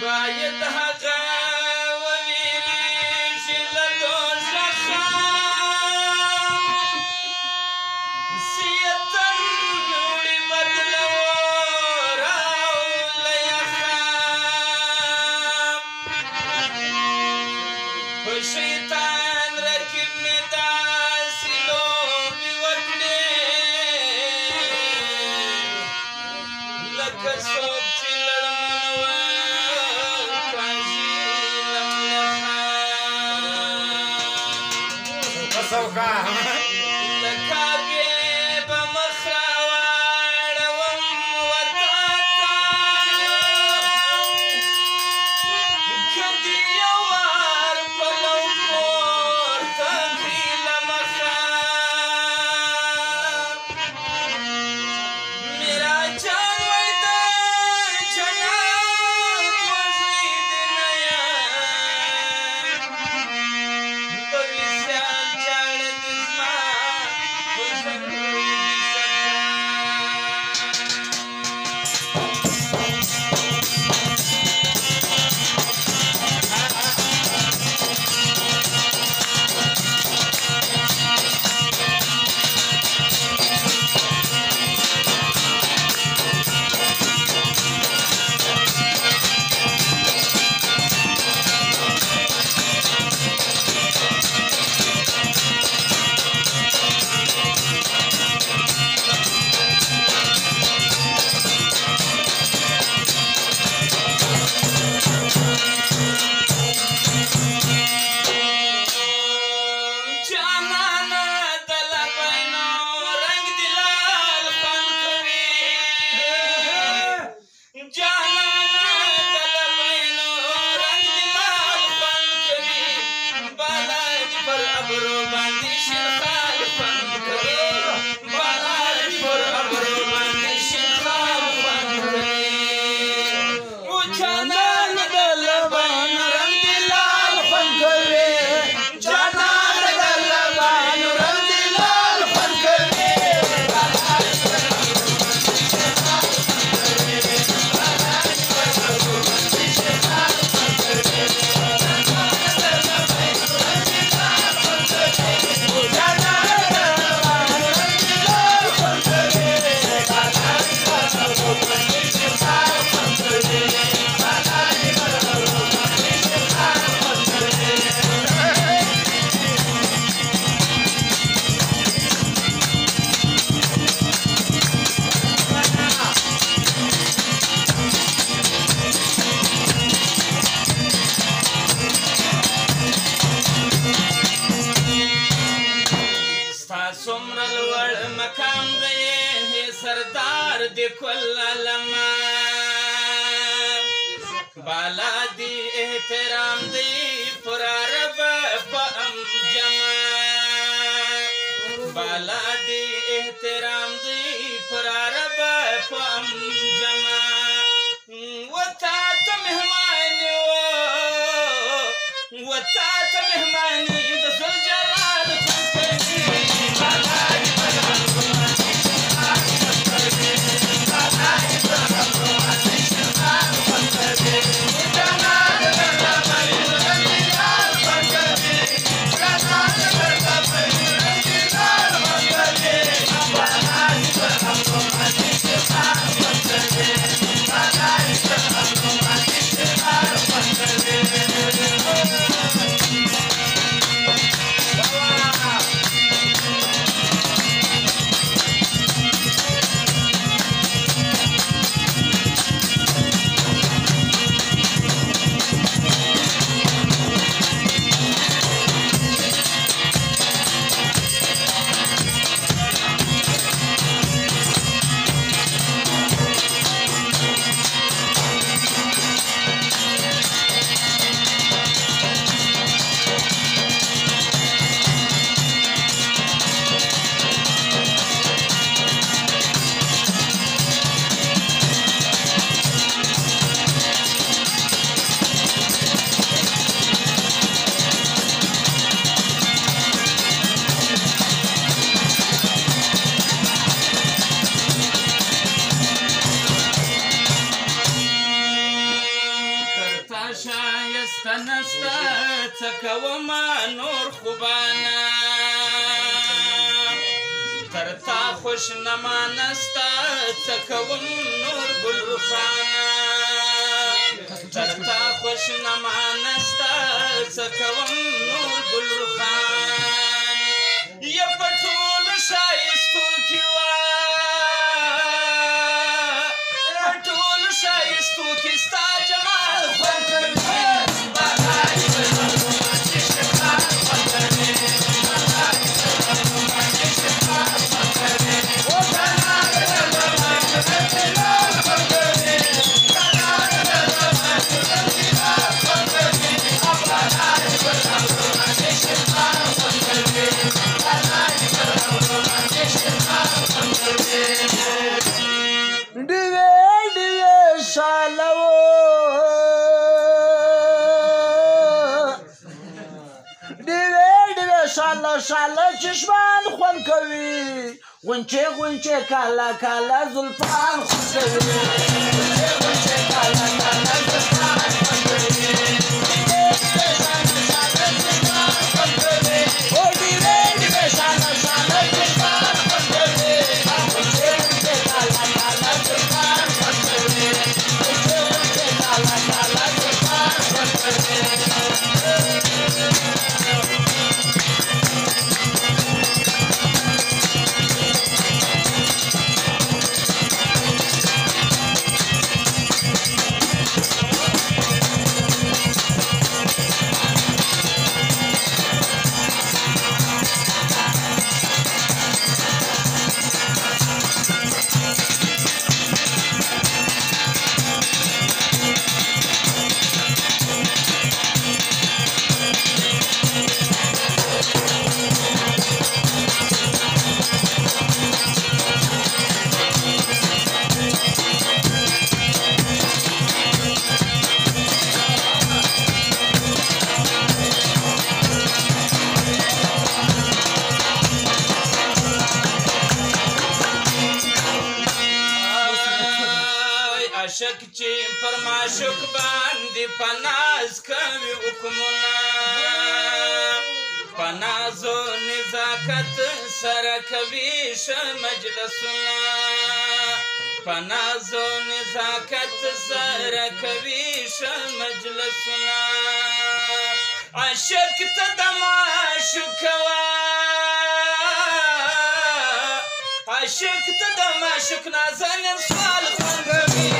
باید هغه وویریږي له دوزخه سیتن وړي بدلور او له یخه په شیطان رقیب مې داسې لوبې وکړې لکه څوک چې لړمن ورکاږي لملخه له کعبې به مخ راواړوم وطن ته که دې یو وار پلو پورته کړي له مخه میرا جان وای د جنت وزرې دې نه یم د وصال چاړه دې زما په زړګي جانانه د لبینو رنگ دې لال خوند کوي جانانه د لبینو رنگ دې لال خوند کوي بالا دې پر ابرو باندې شین خال خوند کوي بالا دې پر ابرو باندې شین خال خوند کوي او جانانه د لبینو رنگ دې لال خوند کوي څومره لوړ مقام دی سردار دی کل علما بالا دی احترام دی پر عرب په امجما بالا دی احترام دی پر عرب په امجما وتا ته مهمانی وتا ته مهمانی د زلجلال شته نسته څه کومه نور خوبانه تر تا خوشنما نسته څه کوم نور ګلرخانه تر تا خوشنما نسته څه کوم نور ګلرخان یا په ټولو ښایستو کې وه په ټولو ښایستو کې ستا جمال خوند کوي شاله چشمان خوند کوي غونچې غونچې کاله کاله زلفان خوند کوي غونچې غونچې کاله کاله زلفان خوند کوي او ډېرې ډېرې شاله شاله چشمان خوند کوي غونچې غونچې کاله کاله زلفان خوند کوي غونچې غونچې کاله کاله زلفان خوند کوي عاشق چې پر معشوق باندې په ناز کوي حکمونه په ناز و نزاکت سره کوي ښه مجلسونه په ناز و نزاکت سره کوي ښه مجلسونه عاشق ته د معشوق عاشق ته د معشوق نازنین سوال خوند کوي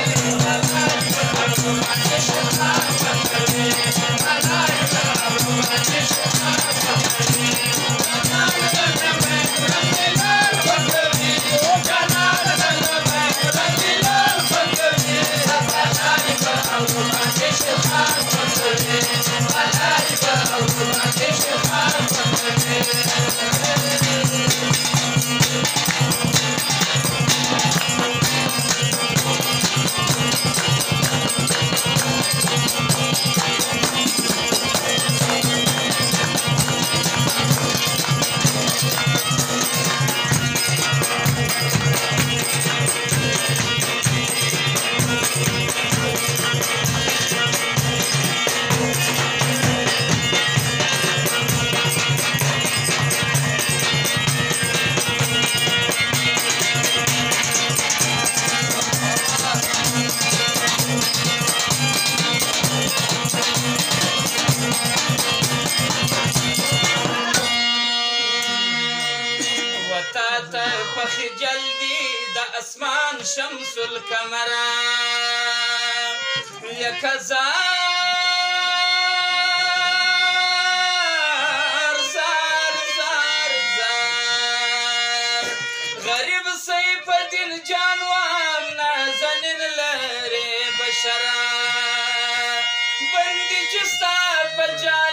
اسمان شمس القمر یک زار زار زار زار غریب سیف الدین جانوام نازنین لری بشرا بندی چستا بجال